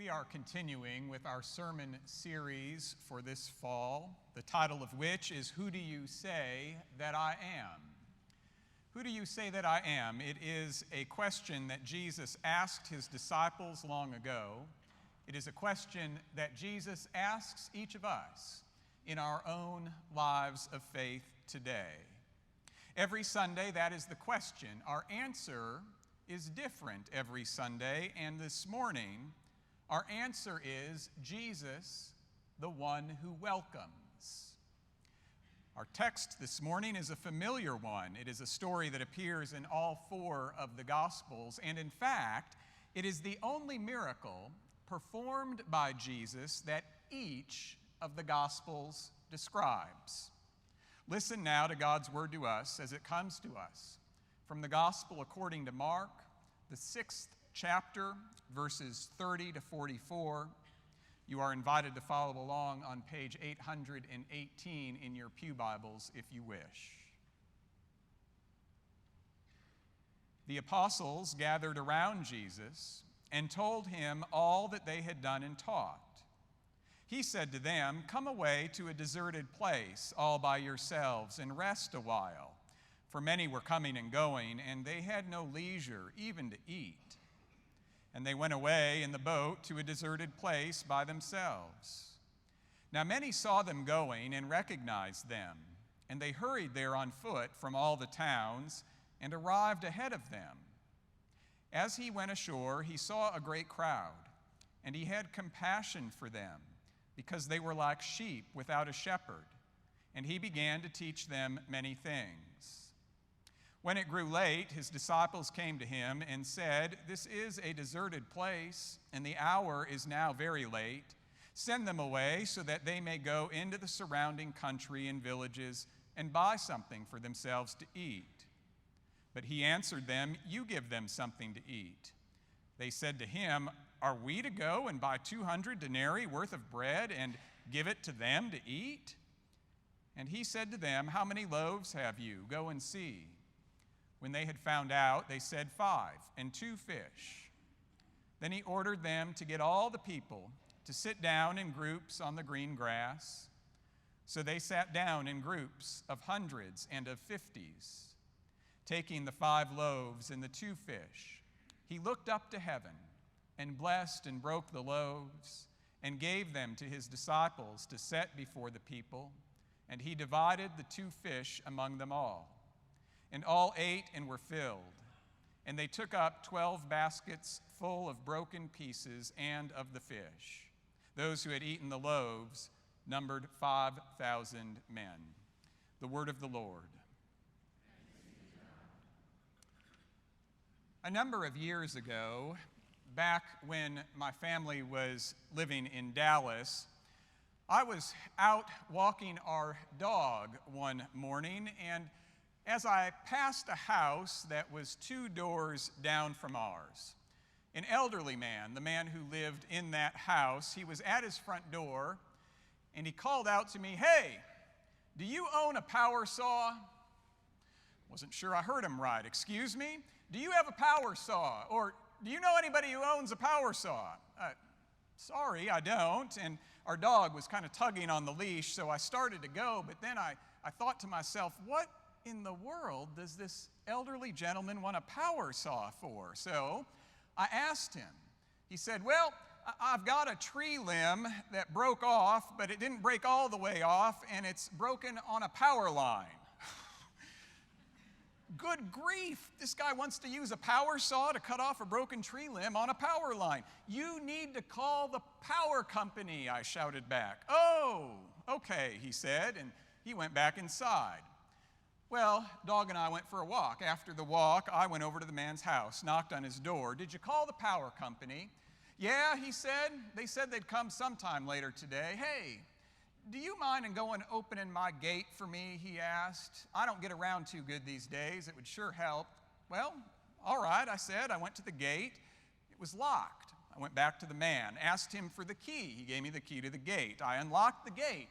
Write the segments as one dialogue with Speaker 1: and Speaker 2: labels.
Speaker 1: We are continuing with our sermon series for this fall, the title of which is, Who Do You Say That I Am? Who do you say that I am? It is a question that Jesus asked his disciples long ago. It is a question that Jesus asks each of us in our own lives of faith today. Every Sunday, that is the question. Our answer is different every Sunday, and this morning, our answer is Jesus, the one who welcomes. Our text this morning is a familiar one. It is a story that appears in all four of the Gospels, and in fact, it is the only miracle performed by Jesus that each of the Gospels describes. Listen now to God's word to us as it comes to us from the Gospel according to Mark, the 6th chapter, verses 30 to 44. You are invited to follow along on page 818 in your pew Bibles if you wish. The apostles gathered around Jesus and told him all that they had done and taught. He said to them, "Come away to a deserted place all by yourselves and rest a while." For many were coming and going, and they had no leisure even to eat. And they went away in the boat to a deserted place by themselves. Now many saw them going and recognized them, and they hurried there on foot from all the towns and arrived ahead of them. As he went ashore, he saw a great crowd, and he had compassion for them, because they were like sheep without a shepherd, and he began to teach them many things. When it grew late, his disciples came to him and said, "This is a deserted place, and the hour is now very late. Send them away so that they may go into the surrounding country and villages and buy something for themselves to eat." But he answered them, "You give them something to eat." They said to him, "Are we to go and buy 200 denarii worth of bread and give it to them to eat?" And he said to them, "How many loaves have you? Go and see." When they had found out, they said, 5, and 2 fish. Then he ordered them to get all the people to sit down in groups on the green grass. So they sat down in groups of hundreds and of 50s. Taking the 5 loaves and the 2 fish, he looked up to heaven and blessed and broke the loaves and gave them to his disciples to set before the people. And he divided the 2 fish among them all. And all ate and were filled. And they took up 12 baskets full of broken pieces and of the fish. Those who had eaten the loaves numbered 5,000 men. The word of the Lord. A number of years ago, back when my family was living in Dallas, I was out walking our dog one morning, and as I passed a house that was 2 doors down from ours, an elderly man, the man who lived in that house, he was at his front door, and he called out to me, "Hey, do you own a power saw?" Wasn't sure I heard him right. "Excuse me? Do you have a power saw? Or do you know anybody who owns a power saw?" "Sorry, I don't." And our dog was kind of tugging on the leash, so I started to go, but then I thought to myself, what in the world does this elderly gentleman want a power saw for? So I asked him. He said, "Well, I've got a tree limb that broke off, but it didn't break all the way off, and it's broken on a power line." Good grief, this guy wants to use a power saw to cut off a broken tree limb on a power line. "You need to call the power company," I shouted back. "Oh, okay," he said, and he went back inside. Well, dog and I went for a walk. After the walk, I went over to the man's house, knocked on his door. "Did you call the power company?" "Yeah," he said. "They said they'd come sometime later today." "Hey, do you mind going opening my gate for me?" he asked. "I don't get around too good these days. It would sure help." "Well, all right," I said. I went to the gate. It was locked. I went back to the man, asked him for the key. He gave me the key to the gate. I unlocked the gate.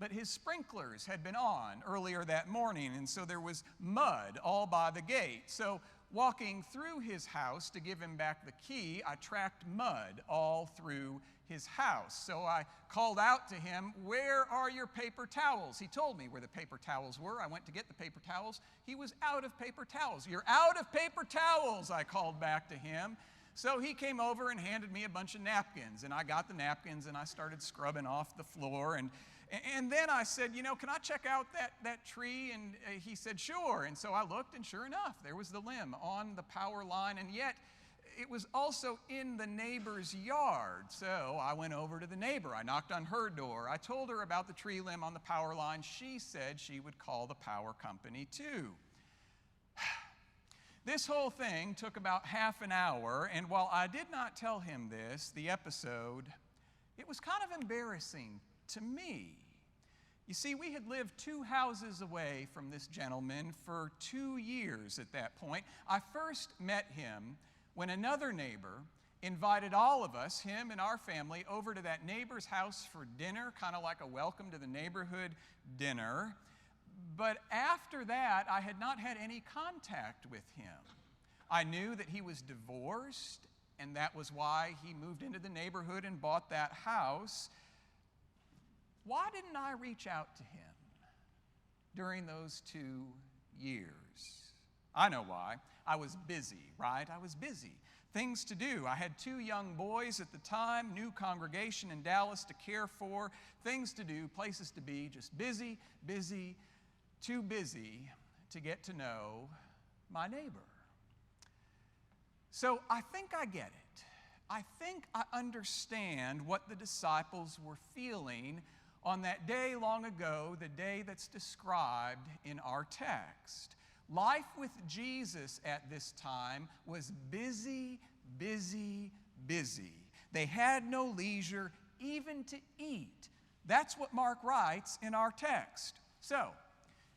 Speaker 1: But his sprinklers had been on earlier that morning, and so there was mud all by the gate. So walking through his house to give him back the key, I tracked mud all through his house. So I called out to him, "Where are your paper towels?" He told me where the paper towels were. I went to get the paper towels. He was out of paper towels. "You're out of paper towels," I called back to him. So he came over and handed me a bunch of napkins, and I got the napkins and I started scrubbing off the floor. And then I said, "Can I check out that tree?" And he said, "Sure." And so I looked, and sure enough, there was the limb on the power line, and yet it was also in the neighbor's yard. So I went over to the neighbor. I knocked on her door. I told her about the tree limb on the power line. She said she would call the power company too. This whole thing took about half an hour, and while I did not tell him this, the episode, it was kind of embarrassing to me. You see, we had lived 2 houses away from this gentleman for 2 years at that point. I first met him when another neighbor invited all of us, him and our family, over to that neighbor's house for dinner, kind of like a welcome to the neighborhood dinner. But after that, I had not had any contact with him. I knew that he was divorced, and that was why he moved into the neighborhood and bought that house. Why didn't I reach out to him during those 2 years? I know why. I was busy, right? I was busy. Things to do. I had 2 young boys at the time, new congregation in Dallas to care for, things to do, places to be, just busy, busy, too busy to get to know my neighbor. So I think I get it. I think I understand what the disciples were feeling on that day long ago, the day that's described in our text. Life with Jesus at this time was busy, busy, busy. They had no leisure even to eat. That's what Mark writes in our text. So,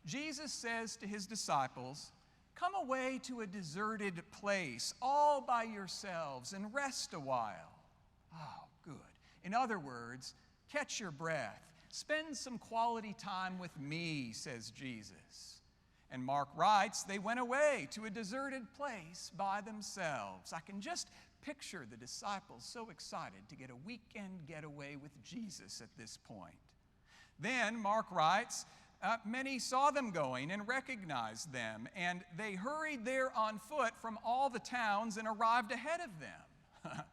Speaker 1: Jesus says to his disciples, "Come away to a deserted place all by yourselves and rest a while." Oh, good. In other words, catch your breath. Spend some quality time with me, says Jesus. And Mark writes, they went away to a deserted place by themselves. I can just picture the disciples so excited to get a weekend getaway with Jesus at this point. Then Mark writes, many saw them going and recognized them, and they hurried there on foot from all the towns and arrived ahead of them.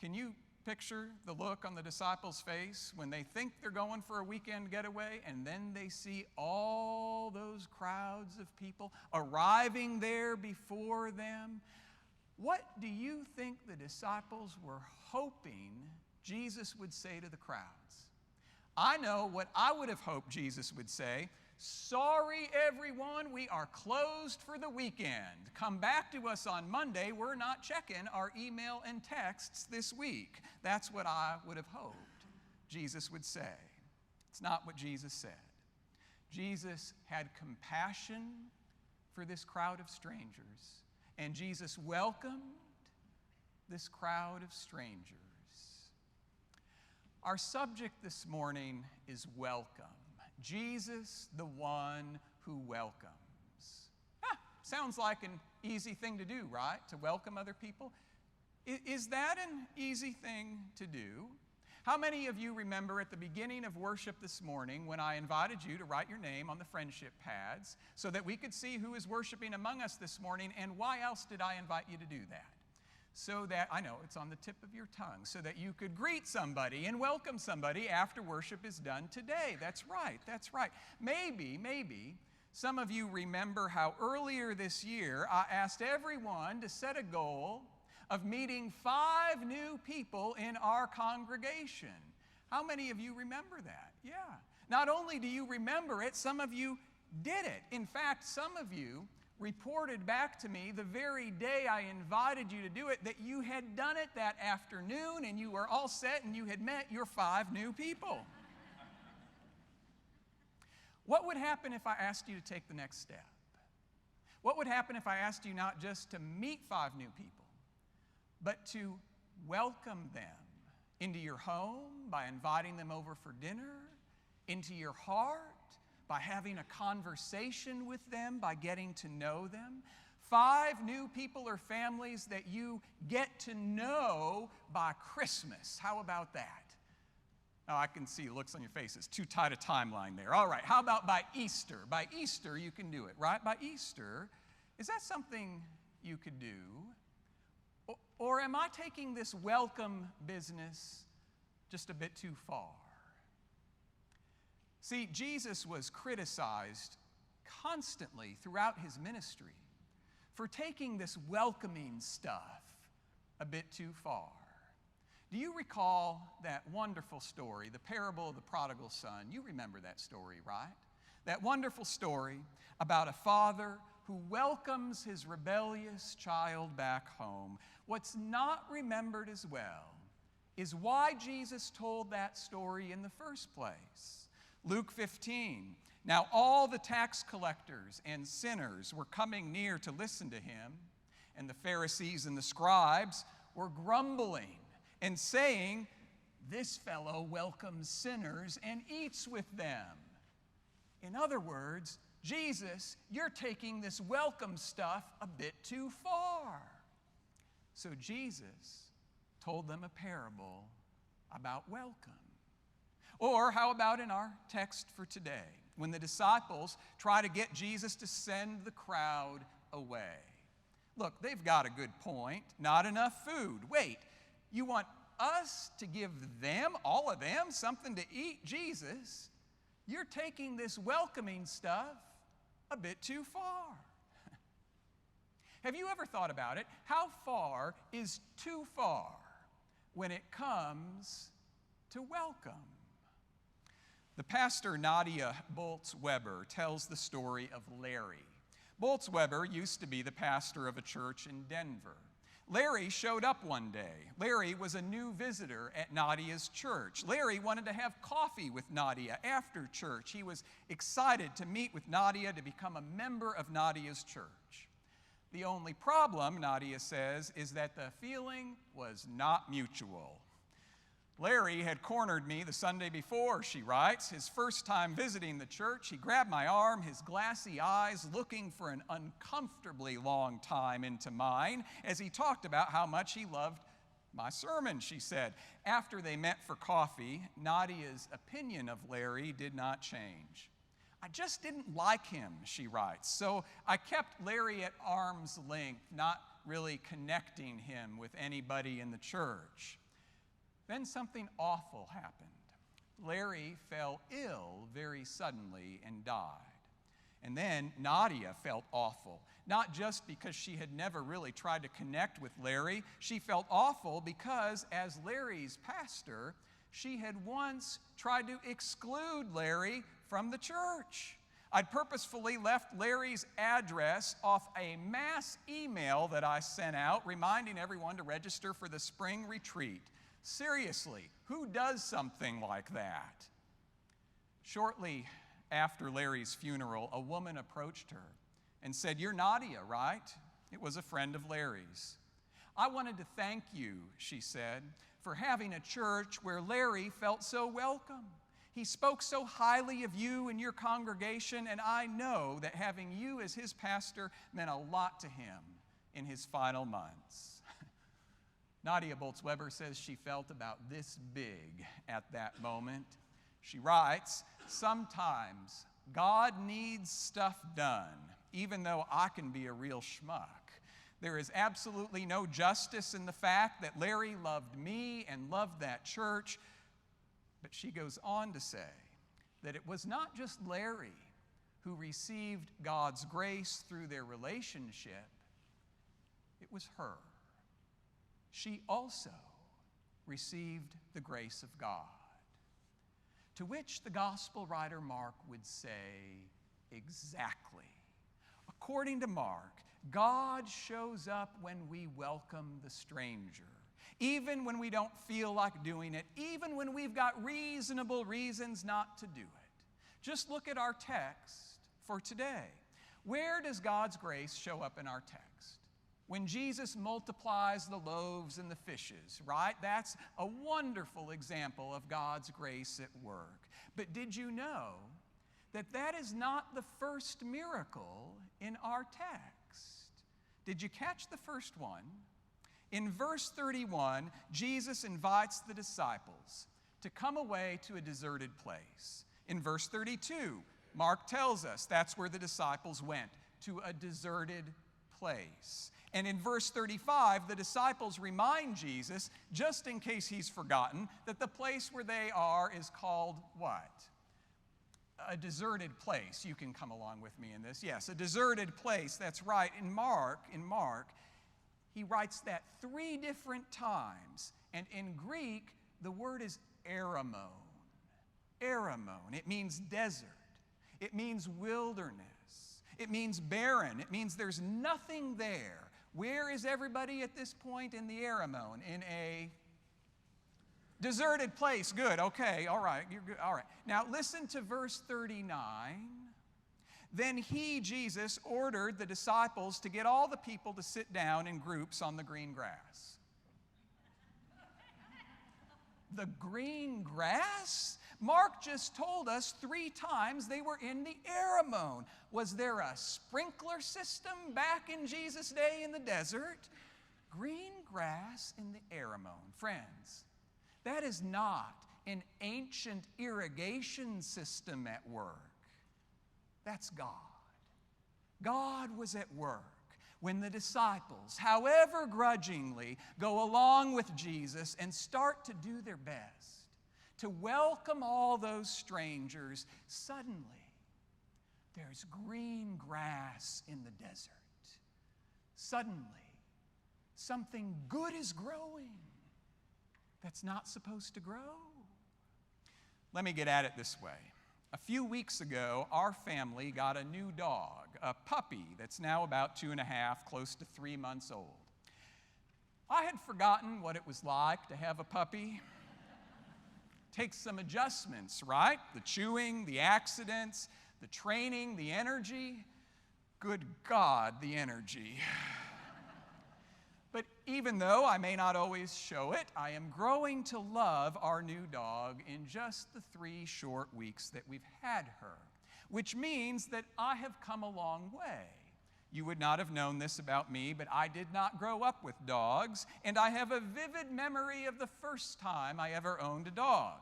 Speaker 1: Can you picture the look on the disciples' face when they think they're going for a weekend getaway and then they see all those crowds of people arriving there before them? What do you think the disciples were hoping Jesus would say to the crowds? I know what I would have hoped Jesus would say. "Sorry, everyone, we are closed for the weekend. Come back to us on Monday. We're not checking our email and texts this week." That's what I would have hoped Jesus would say. It's not what Jesus said. Jesus had compassion for this crowd of strangers, and Jesus welcomed this crowd of strangers. Our subject this morning is welcome. Jesus, the one who welcomes. Sounds like an easy thing to do, right? To welcome other people. Is that an easy thing to do? How many of you remember at the beginning of worship this morning when I invited you to write your name on the friendship pads so that we could see who is worshiping among us this morning, and why else did I invite you to do that? So that, I know it's on the tip of your tongue, so that you could greet somebody and welcome somebody after worship is done today. That's right, that's right. Maybe some of you remember how earlier this year I asked everyone to set a goal of meeting 5 new people in our congregation. How many of you remember that? Yeah. Not only do you remember it, some of you did it. In fact, some of you reported back to me the very day I invited you to do it that you had done it that afternoon and you were all set and you had met your 5 new people. What would happen if I asked you to take the next step? What would happen if I asked you not just to meet 5 new people, but to welcome them into your home by inviting them over for dinner, into your heart, by having a conversation with them, by getting to know them? 5 new people or families that you get to know by Christmas. How about that? Oh, I can see looks on your faces. Too tight a timeline there. All right, how about by Easter? By Easter, you can do it, right? By Easter, is that something you could do? Or am I taking this welcome business just a bit too far? See, Jesus was criticized constantly throughout his ministry for taking this welcoming stuff a bit too far. Do you recall that wonderful story, the parable of the prodigal son? You remember that story, right? That wonderful story about a father who welcomes his rebellious child back home. What's not remembered as well is why Jesus told that story in the first place. Luke 15. Now all the tax collectors and sinners were coming near to listen to him, and the Pharisees and the scribes were grumbling and saying, "This fellow welcomes sinners and eats with them." In other words, Jesus, you're taking this welcome stuff a bit too far. So Jesus told them a parable about welcome. Or how about in our text for today, when the disciples try to get Jesus to send the crowd away? Look, they've got a good point. Not enough food. Wait, you want us to give them, all of them, something to eat? Jesus, you're taking this welcoming stuff a bit too far. Have you ever thought about it? How far is too far when it comes to welcome? The pastor Nadia Boltz-Weber tells the story of Larry. Boltz-Weber used to be the pastor of a church in Denver. Larry showed up one day. Larry was a new visitor at Nadia's church. Larry wanted to have coffee with Nadia after church. He was excited to meet with Nadia to become a member of Nadia's church. The only problem, Nadia says, is that the feeling was not mutual. Larry had cornered me the Sunday before, she writes. His first time visiting the church, he grabbed my arm, his glassy eyes looking for an uncomfortably long time into mine as he talked about how much he loved my sermon, she said. After they met for coffee, Nadia's opinion of Larry did not change. I just didn't like him, she writes, so I kept Larry at arm's length, not really connecting him with anybody in the church. Then something awful happened. Larry fell ill very suddenly and died. And then Nadia felt awful, not just because she had never really tried to connect with Larry. She felt awful because, as Larry's pastor, she had once tried to exclude Larry from the church. I'd purposefully left Larry's address off a mass email that I sent out reminding everyone to register for the spring retreat. Seriously, who does something like that? Shortly after Larry's funeral, a woman approached her and said, "You're Nadia, right?" It was a friend of Larry's. "I wanted to thank you," she said, "for having a church where Larry felt so welcome. He spoke so highly of you and your congregation, and I know that having you as his pastor meant a lot to him in his final months." Nadia Boltz-Weber says she felt about this big at that moment. She writes, "Sometimes God needs stuff done, even though I can be a real schmuck. There is absolutely no justice in the fact that Larry loved me and loved that church." But she goes on to say that it was not just Larry who received God's grace through their relationship, it was her. She also received the grace of God. To which the gospel writer Mark would say, exactly. According to Mark, God shows up when we welcome the stranger, even when we don't feel like doing it, even when we've got reasonable reasons not to do it. Just look at our text for today. Where does God's grace show up in our text? When Jesus multiplies the loaves and the fishes, right? That's a wonderful example of God's grace at work. But did you know that that is not the first miracle in our text? Did you catch the first one? In verse 31, Jesus invites the disciples to come away to a deserted place. In verse 32, Mark tells us that's where the disciples went, to a deserted place. And in verse 35, the disciples remind Jesus, just in case he's forgotten, that the place where they are is called what? A deserted place. You can come along with me in this. Yes, a deserted place. That's right. In Mark, he writes that 3 different times. And in Greek, the word is eremon. Eremon. It means desert. It means wilderness. It means barren. It means there's nothing there. Where is everybody at this point in the eremon? In a deserted place. Good. Okay. All right. You're good. All right. Now listen to verse 39. Then he, Jesus, ordered the disciples to get all the people to sit down in groups on the green grass. The green grass? Mark just told us 3 times they were in the eremon. Was there a sprinkler system back in Jesus' day in the desert? Green grass in the eremon. Friends, that is not an ancient irrigation system at work. That's God. God was at work when the disciples, however grudgingly, go along with Jesus and start to do their best to welcome all those strangers. Suddenly, there's green grass in the desert. Suddenly, something good is growing that's not supposed to grow. Let me get at it this way. A few weeks ago, our family got a new dog, a puppy that's now about 2.5, close to 3 months old. I had forgotten what it was like to have a puppy. Takes some adjustments, right? The chewing, the accidents, the training, the energy. Good God, the energy. But even though I may not always show it, I am growing to love our new dog in just the 3 short weeks that we've had her, which means that I have come a long way. You would not have known this about me, but I did not grow up with dogs, and I have a vivid memory of the first time I ever owned a dog.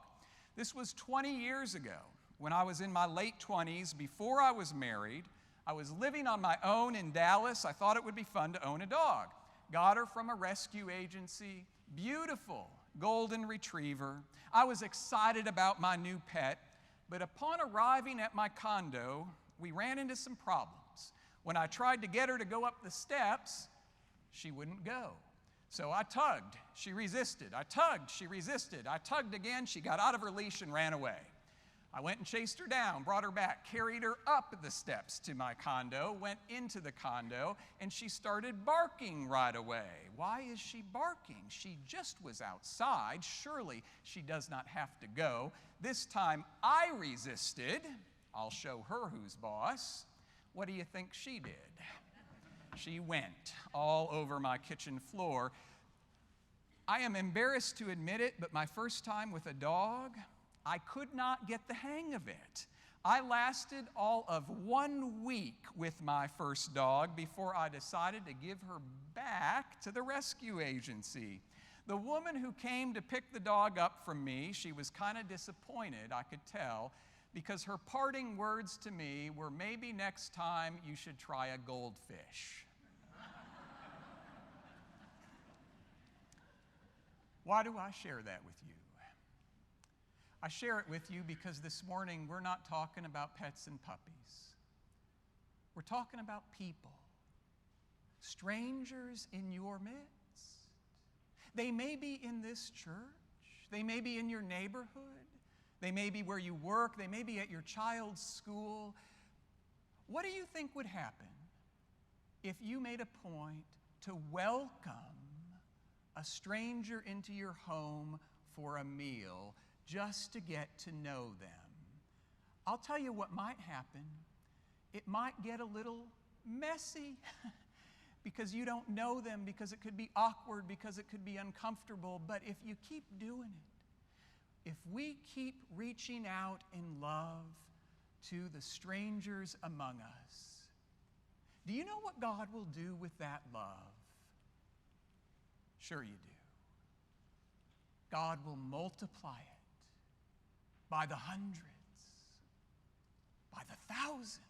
Speaker 1: This was 20 years ago, when I was in my late 20s, before I was married. I was living on my own in Dallas. I thought it would be fun to own a dog. Got her from a rescue agency, beautiful golden retriever. I was excited about my new pet, but upon arriving at my condo, we ran into some problems. When I tried to get her to go up the steps, she wouldn't go. So I tugged, she resisted. I tugged, she resisted. I tugged again, she got out of her leash and ran away. I went and chased her down, brought her back, carried her up the steps to my condo, went into the condo, and she started barking right away. Why is she barking? She just was outside. Surely she does not have to go. This time I resisted. I'll show her who's boss. What do you think she did? She went all over my kitchen floor. I am embarrassed to admit it, but my first time with a dog, I could not get the hang of it. I lasted all of 1 week with my first dog before I decided to give her back to the rescue agency. The woman who came to pick the dog up from me, she was kind of disappointed, I could tell, because her parting words to me were, maybe next time you should try a goldfish. Why do I share that with you? I share it with you because this morning we're not talking about pets and puppies. We're talking about people, strangers in your midst. They may be in this church. They may be in your neighborhood. They may be where you work. They may be at your child's school. What do you think would happen if you made a point to welcome a stranger into your home for a meal just to get to know them? I'll tell you what might happen. It might get a little messy because you don't know them, because it could be awkward, because it could be uncomfortable. But if you keep doing it, if we keep reaching out in love to the strangers among us, Do you know what God will do with that love? Sure you do. God will multiply it by the hundreds, by the thousands,